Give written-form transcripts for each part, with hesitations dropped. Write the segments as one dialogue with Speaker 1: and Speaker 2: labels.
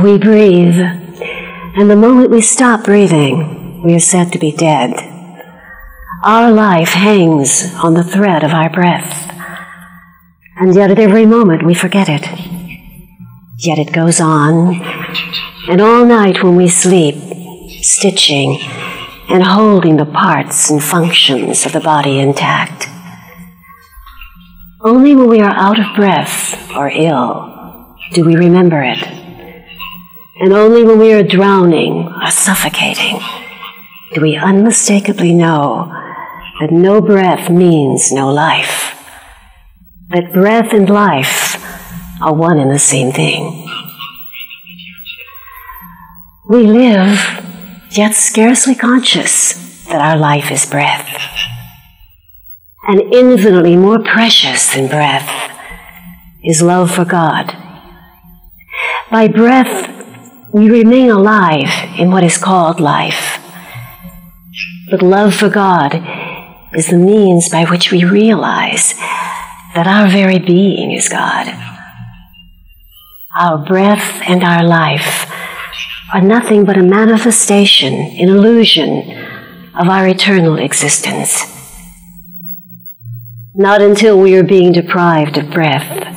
Speaker 1: We breathe, and the moment we stop breathing, we are said to be dead. Our life hangs on the thread of our breath, and yet at every moment we forget it. Yet it goes on, and all night when we sleep, stitching and holding the parts and functions of the body intact. Only when we are out of breath or ill do we remember it. And only when we are drowning or suffocating do we unmistakably know that no breath means no life, that breath and life are one and the same thing. We live, yet scarcely conscious that our life is breath. And infinitely more precious than breath is love for God. By breath, we remain alive in what is called life. But love for God is the means by which we realize that our very being is God. Our breath and our life are nothing but a manifestation, an illusion of our eternal existence. Not until we are being deprived of breath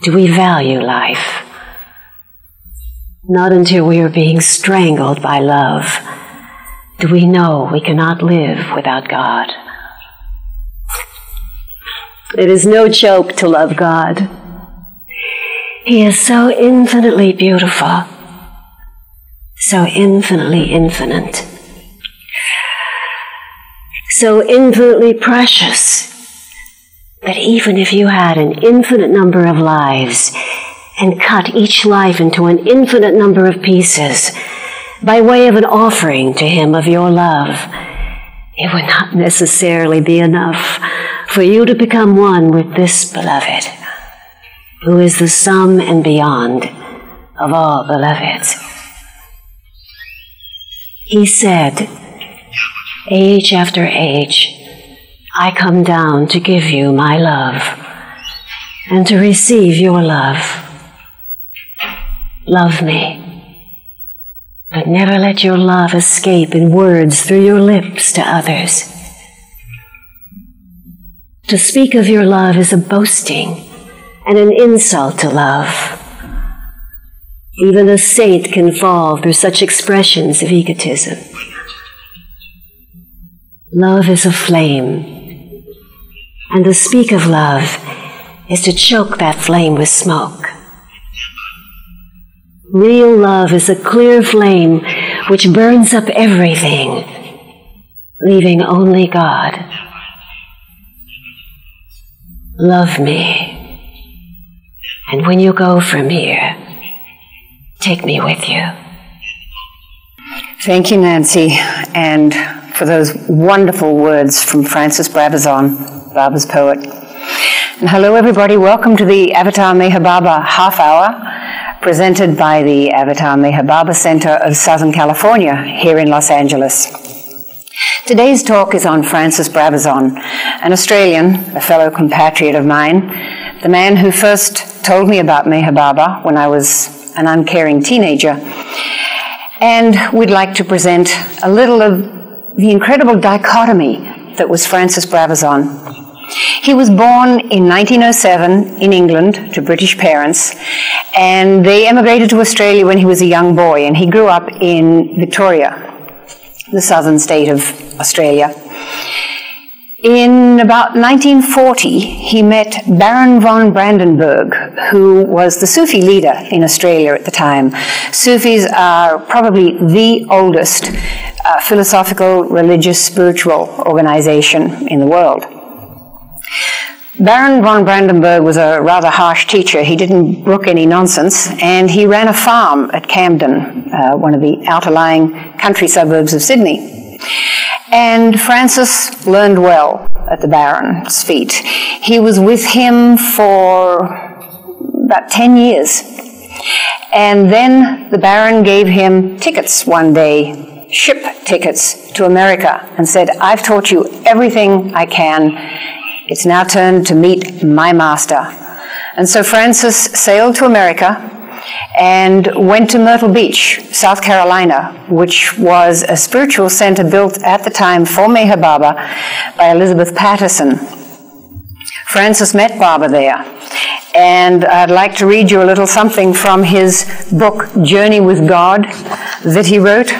Speaker 1: do we value life. Not until we are being strangled by love do we know we cannot live without God. It is no joke to love God. He is so infinitely beautiful, so infinitely infinite, so infinitely precious, that even if you had an infinite number of lives and cut each life into an infinite number of pieces by way of an offering to Him of your love, it would not necessarily be enough for you to become one with this beloved, who is the sum and beyond of all beloveds. He said, age after age, I come down to give you my love and to receive your love. Love me, but never let your love escape in words through your lips to others. To speak of your love is a boasting and an insult to love. Even a saint can fall through such expressions of egotism. Love is a flame, and to speak of love is to choke that flame with smoke. Real love is a clear flame which burns up everything, leaving only God. Love me, and when you go from here, take me with you.
Speaker 2: Thank you, Nancy, and for those wonderful words from Francis Brabazon, Baba's poet. And hello, everybody. Welcome to the Avatar Meher Baba Half Hour, presented by the Avatar Meher Baba Center of Southern California here in Los Angeles. Today's talk is on Francis Brabazon, an Australian, a fellow compatriot of mine, the man who first told me about Meher Baba when I was an uncaring teenager. And we'd like to present a little of the incredible dichotomy that was Francis Brabazon. He was born in 1907 in England to British parents, and they emigrated to Australia when he was a young boy, and he grew up in Victoria, the southern state of Australia. In about 1940, he met Baron von Brandenburg, who was the Sufi leader in Australia at the time. Sufis are probably the oldest philosophical, religious, spiritual organization in the world. Baron von Brandenburg was a rather harsh teacher. He didn't brook any nonsense, and he ran a farm at Camden, one of the outlying country suburbs of Sydney. And Francis learned well at the Baron's feet. He was with him for about 10 years. And then the Baron gave him tickets one day, ship tickets to America, and said, I've taught you everything I can. It's now turned to meet my master. And so Francis sailed to America and went to Myrtle Beach, South Carolina, which was a spiritual center built at the time for Meher Baba by Elizabeth Patterson. Francis met Baba there, and I'd like to read you a little something from his book, Journey with God, that he wrote.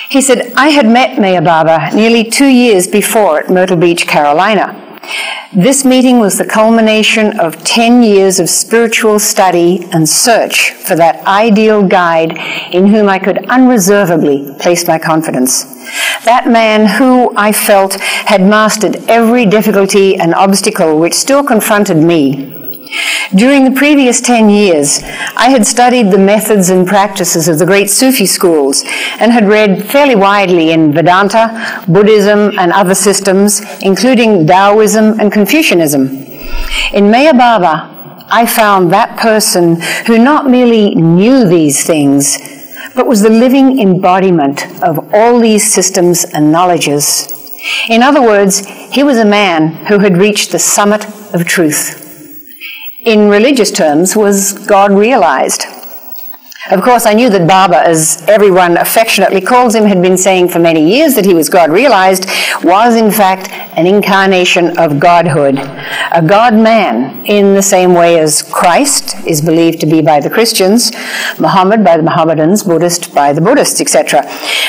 Speaker 2: He said, I had met Meher Baba nearly 2 years before at Myrtle Beach, Carolina. This meeting was the culmination of 10 years of spiritual study and search for that ideal guide in whom I could unreservedly place my confidence. That man who, I felt, had mastered every difficulty and obstacle which still confronted me. During the previous 10 years, I had studied the methods and practices of the great Sufi schools and had read fairly widely in Vedanta, Buddhism, and other systems, including Taoism and Confucianism. In Meher Baba, I found that person who not merely knew these things, but was the living embodiment of all these systems and knowledges. In other words, he was a man who had reached the summit of truth. In religious terms, was God realized. Of course, I knew that Baba, as everyone affectionately calls him, had been saying for many years that he was God realized, was in fact an incarnation of godhood, a God-man, in the same way as Christ is believed to be by the Christians, Muhammad by the Mohammedans, Buddhist by the Buddhists, etc.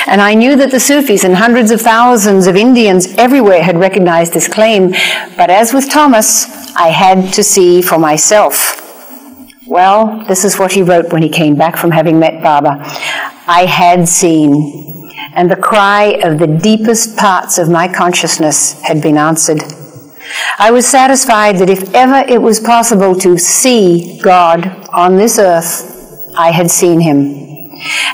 Speaker 2: And I knew that the Sufis and hundreds of thousands of Indians everywhere had recognized this claim, but as with Thomas, I had to see for myself. Well, this is what he wrote when he came back from having met Baba. I had seen, and the cry of the deepest parts of my consciousness had been answered. I was satisfied that if ever it was possible to see God on this earth, I had seen him.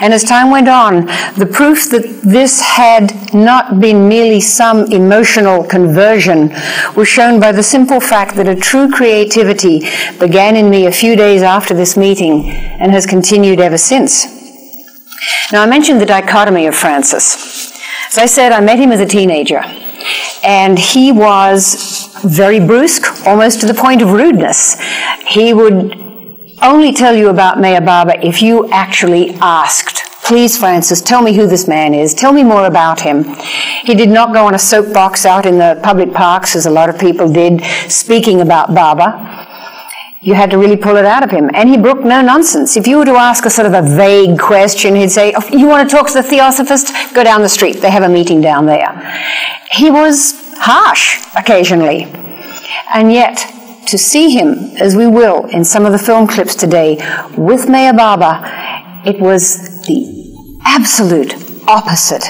Speaker 2: And as time went on, the proof that this had not been merely some emotional conversion was shown by the simple fact that a true creativity began in me a few days after this meeting and has continued ever since. Now, I mentioned the dichotomy of Francis. As I said, I met him as a teenager, and he was very brusque, almost to the point of rudeness. He would only tell you about Meher Baba if you actually asked, please, Francis, tell me who this man is. Tell me more about him. He did not go on a soapbox out in the public parks, as a lot of people did, speaking about Baba. You had to really pull it out of him. And he brooked no nonsense. If you were to ask a sort of a vague question, he'd say, oh, you want to talk to the Theosophist? Go down the street. They have a meeting down there. He was harsh occasionally. And yet, to see him, as we will in some of the film clips today, with Meher Baba, it was the absolute opposite.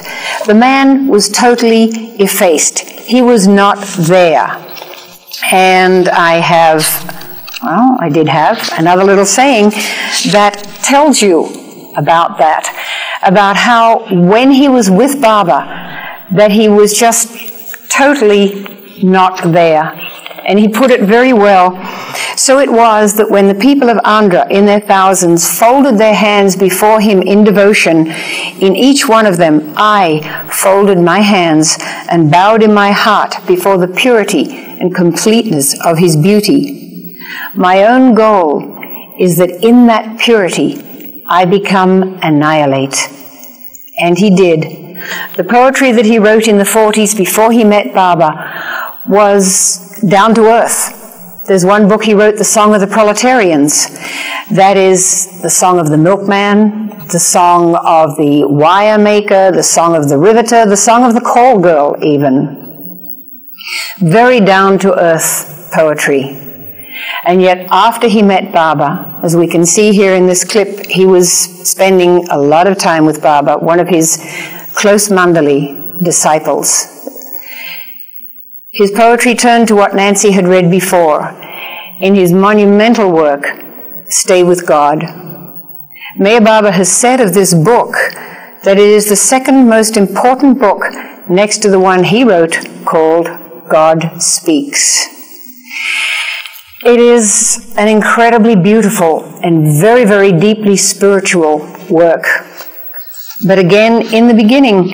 Speaker 2: The man was totally effaced. He was not there. And I did have another little saying that tells you about that, about how when he was with Baba, that he was just totally not there. And he put it very well. So it was that when the people of Andhra, in their thousands, folded their hands before him in devotion, in each one of them, I folded my hands and bowed in my heart before the purity and completeness of his beauty. My own goal is that in that purity, I become annihilate. And he did. The poetry that he wrote in the 40s before he met Baba was down to earth. There's one book he wrote, The Song of the Proletarians. That is the song of the milkman, the song of the wire maker, the song of the riveter, the song of the call girl even. Very down to earth poetry. And yet after he met Baba, as we can see here in this clip, he was spending a lot of time with Baba, one of his close mandali disciples. His poetry turned to what Nancy had read before in his monumental work, Stay with God. Meher Baba has said of this book that it is the second most important book next to the one he wrote called God Speaks. It is an incredibly beautiful and very, very deeply spiritual work. But again, in the beginning,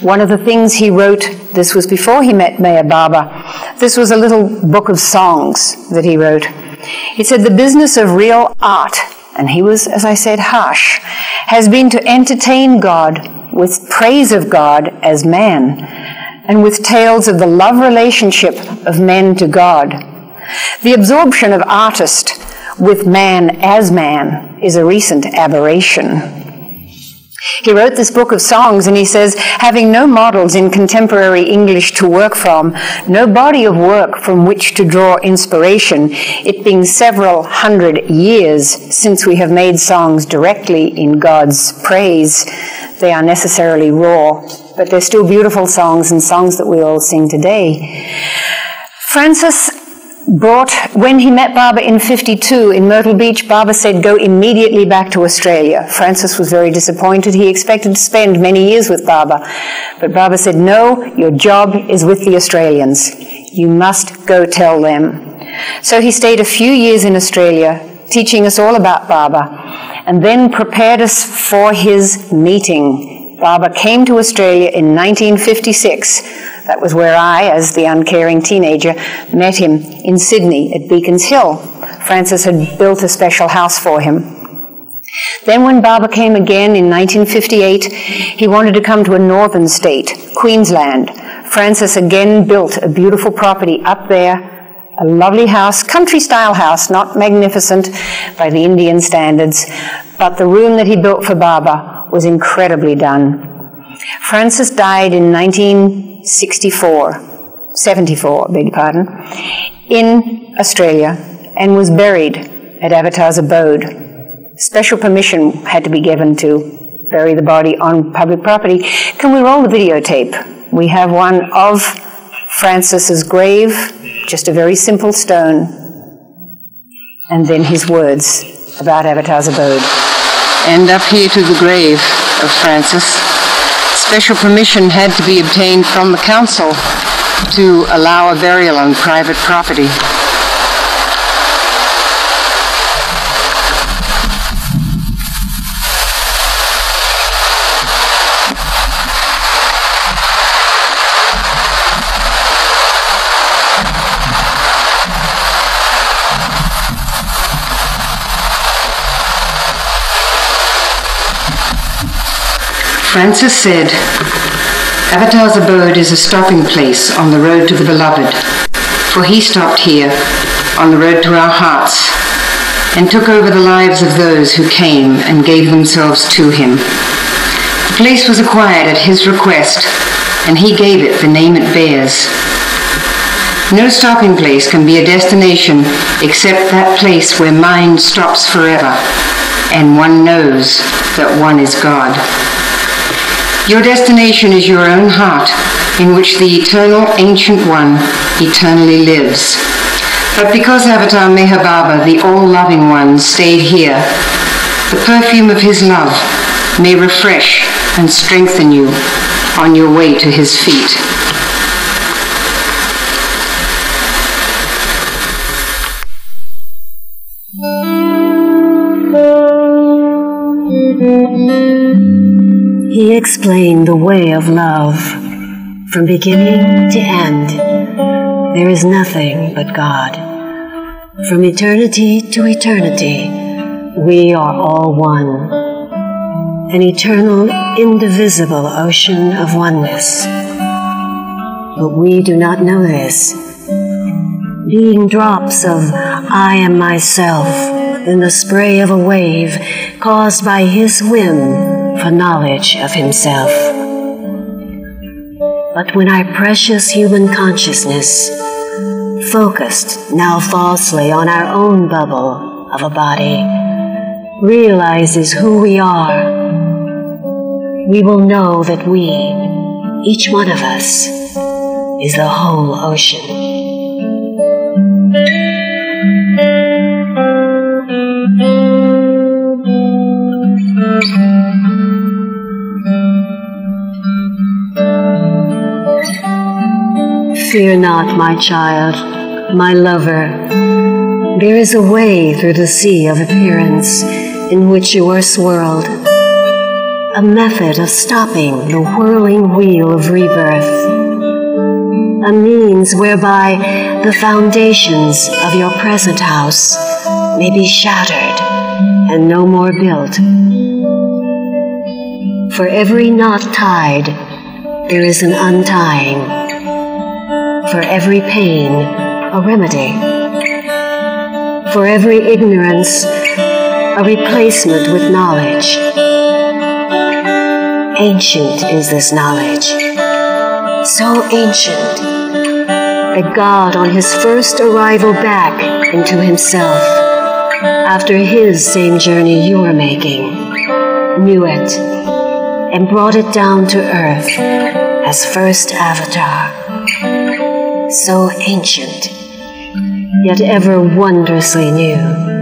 Speaker 2: one of the things he wrote, this was before he met Meher Baba, this was a little book of songs that he wrote. It said, the business of real art, and he was, as I said, harsh, has been to entertain God with praise of God as man, and with tales of the love relationship of men to God. The absorption of artist with man as man is a recent aberration. He wrote this book of songs, and he says, having no models in contemporary English to work from, no body of work from which to draw inspiration, it being several hundred years since we have made songs directly in God's praise, they are necessarily raw, but they're still beautiful songs and songs that we all sing today. Francis brought, when he met Baba in 52 in Myrtle Beach, Baba said, go immediately back to Australia. Francis was very disappointed. He expected to spend many years with Baba. But Baba said, no, your job is with the Australians. You must go tell them. So he stayed a few years in Australia, teaching us all about Baba, and then prepared us for his meeting. Baba came to Australia in 1956. That was where I, as the uncaring teenager, met him in Sydney at Beacons Hill. Francis had built a special house for him. Then when Baba came again in 1958, he wanted to come to a northern state, Queensland. Francis again built a beautiful property up there, a lovely house, country-style house, not magnificent by the Indian standards, but the room that he built for Baba was incredibly done. Francis died in 74, beg your pardon, in Australia, and was buried at Avatar's abode. Special permission had to be given to bury the body on public property. Can we roll the videotape? We have one of Francis's grave, just a very simple stone, and then his words about Avatar's abode.
Speaker 3: And up here to the grave of Francis, special permission had to be obtained from the council to allow a burial on private property. Francis said, Avatar's abode is a stopping place on the road to the beloved, for he stopped here on the road to our hearts and took over the lives of those who came and gave themselves to him. The place was acquired at his request, and he gave it the name it bears. No stopping place can be a destination except that place where mind stops forever and one knows that one is God. Your destination is your own heart, in which the eternal Ancient One eternally lives. But because Avatar Meher Baba, the all-loving one, stayed here, the perfume of his love may refresh and strengthen you on your way to his feet.
Speaker 1: He explained the way of love from beginning to end. There is nothing but God. From eternity to eternity, we are all one. An eternal, indivisible ocean of oneness. But we do not know this. Being drops of I am myself in the spray of a wave caused by his whim for knowledge of himself. But when our precious human consciousness, focused now falsely on our own bubble of a body, realizes who we are, we will know that we, each one of us, is the whole ocean. Fear not, my child, my lover. There is a way through the sea of appearance in which you are swirled, a method of stopping the whirling wheel of rebirth, a means whereby the foundations of your present house may be shattered and no more built. For every knot tied, there is an untying. For every pain, a remedy. For every ignorance, a replacement with knowledge. Ancient is this knowledge, so ancient that God, on his first arrival back into himself, after his same journey you're making, knew it and brought it down to earth as first avatar, so ancient, yet ever wondrously new.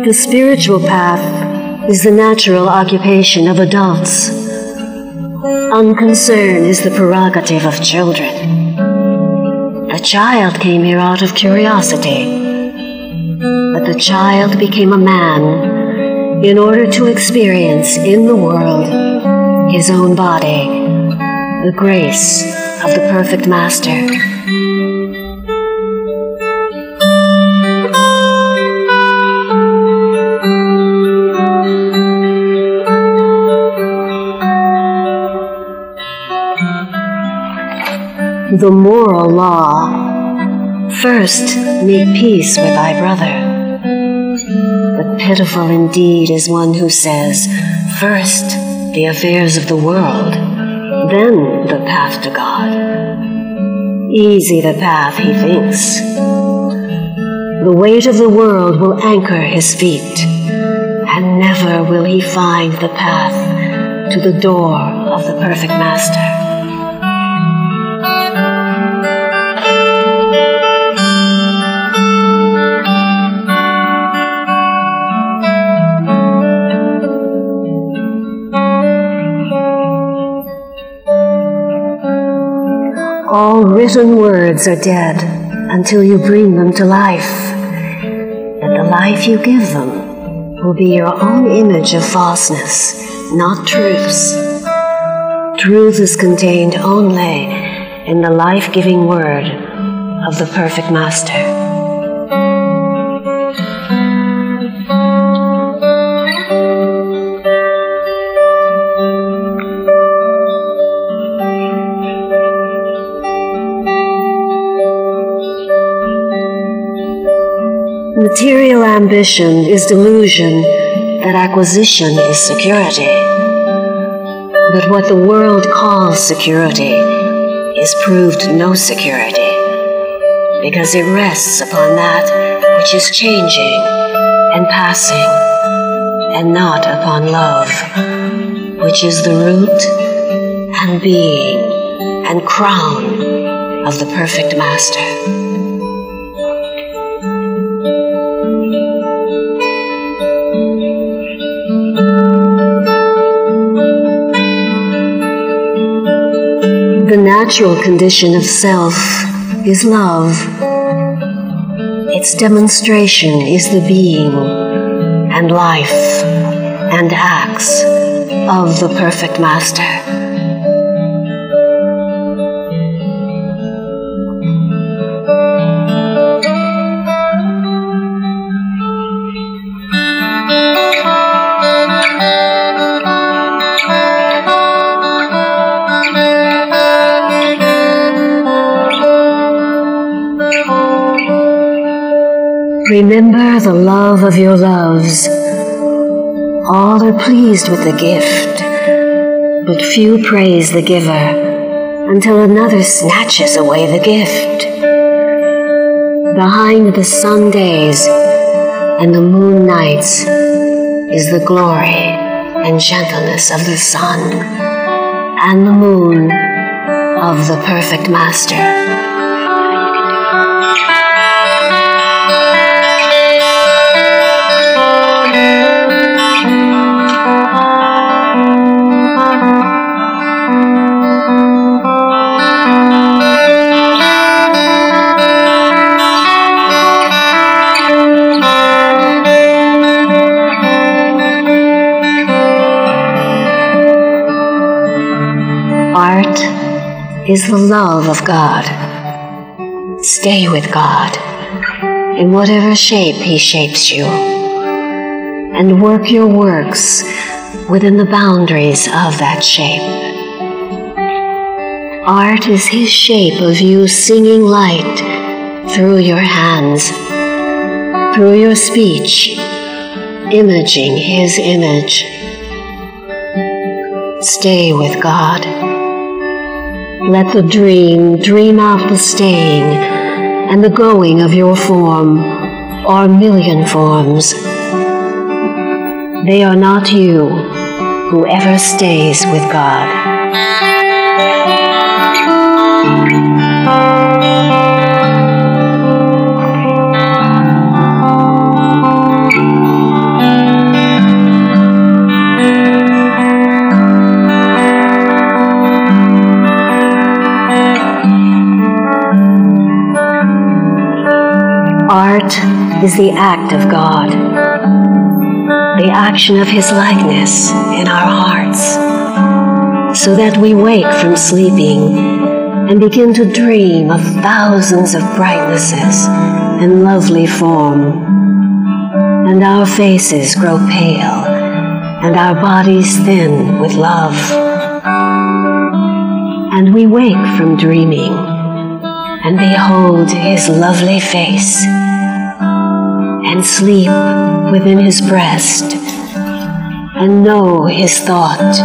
Speaker 1: The spiritual path is the natural occupation of adults. Unconcern is the prerogative of children. The child came here out of curiosity, but the child became a man in order to experience in the world his own body, the grace of the perfect master. The moral law: first make peace with thy brother. But pitiful indeed is one who says, first the affairs of the world, then the path to God. Easy the path, he thinks. The weight of the world will anchor his feet, and never will he find the path to the door of the perfect master. All written words are dead until you bring them to life, but the life you give them will be your own image of falseness, not truth's. Truth is contained only in the life-giving word of the perfect master. Material ambition is delusion that acquisition is security. But what the world calls security is proved no security, because it rests upon that which is changing and passing, and not upon love, which is the root and being and crown of the perfect master. The natural condition of self is love. Its demonstration is the being and life and acts of the perfect master. Remember the love of your loves. All are pleased with the gift, but few praise the giver until another snatches away the gift. Behind the sun days and the moon nights is the glory and gentleness of the sun and the moon of the perfect master. is the love of God. Stay with God in whatever shape He shapes you, and work your works within the boundaries of that shape. Art is His shape of you singing light through your hands, through your speech, imaging His image. Stay with God. Let the dream out the staying and the going of your form, or a million forms. They are not you who ever stays with God. Art is the act of God, the action of His likeness in our hearts, so that we wake from sleeping and begin to dream of thousands of brightnesses and lovely form, and our faces grow pale and our bodies thin with love, and we wake from dreaming and behold His lovely face, and sleep within His breast, and know His thought,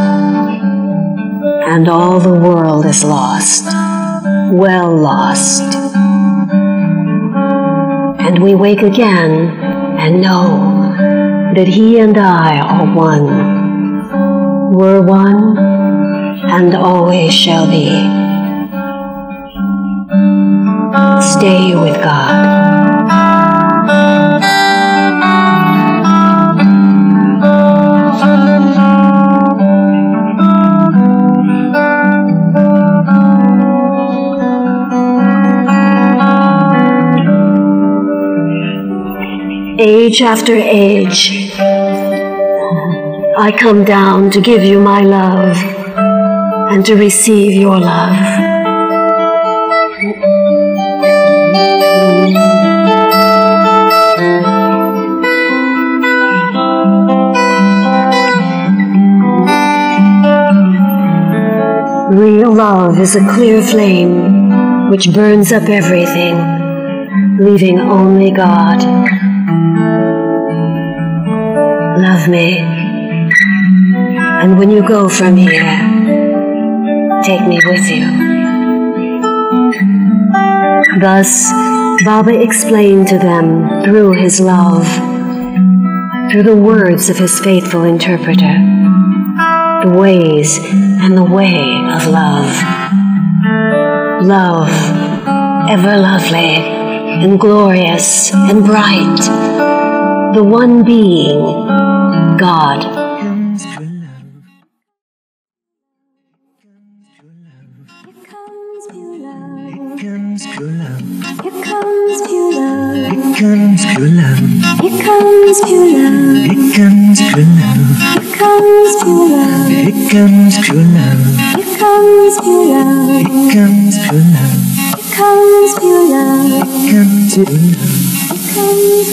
Speaker 1: and all the world is lost, well lost. And we wake again and know that He and I are one, were one, and always shall be. Stay with God. Age after age, I come down to give you my love and to receive your love. Real love is a clear flame which burns up everything, leaving only God. Love me, and when you go from here, take me with you. Thus, Baba explained to them through his love, through the words of his faithful interpreter, the ways and the way of love. Love, ever lovely and glorious and bright, the one being, God.
Speaker 4: Here comes pure love. Here comes pure love. Here comes pure love. Here comes pure love. Here comes pure love. Here comes pure love. Here comes pure love. Here comes pure love. Here comes pure love. Here comes pure love. Here comes pure love. Here comes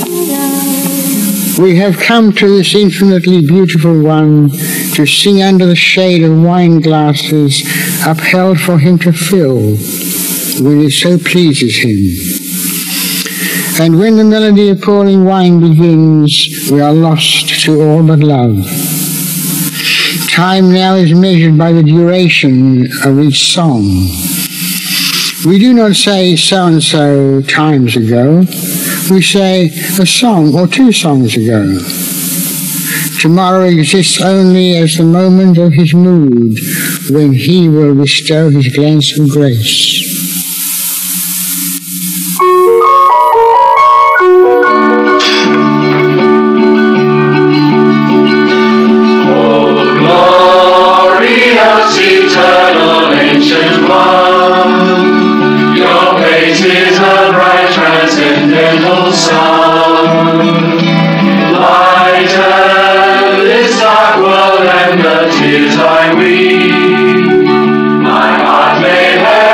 Speaker 4: pure love.
Speaker 5: We have come to this infinitely beautiful one to sing under the shade of wine glasses upheld for him to fill when it so pleases him. And when the melody of pouring wine begins, we are lost to all but love. Time now is measured by the duration of each song. We do not say so-and-so times ago. We say a song or two songs ago. Tomorrow exists only as the moment of his mood when he will bestow his glance of grace.
Speaker 6: Eternal ancient one, your face is a bright transcendental sun. Lighten this dark world and the tears I weep. My heart may have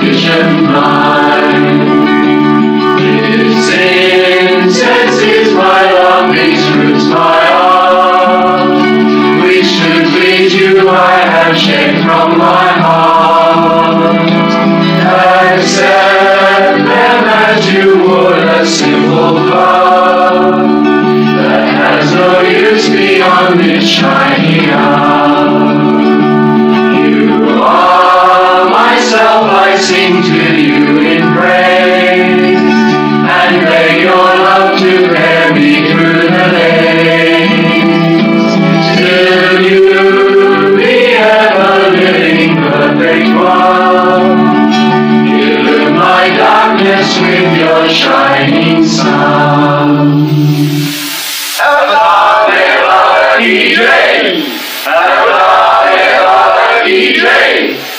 Speaker 6: vision blind. This incense is my longings, roots my art, which to please you I have shed from my heart. Accept them as you would a simple flower that has no use beyond this shiny hour. You are myself, I sing to you in praise, and beg your love to bear me through the days, till you, the ever-living perfect one, illumine my darkness with your shining sun. DJ! DJ!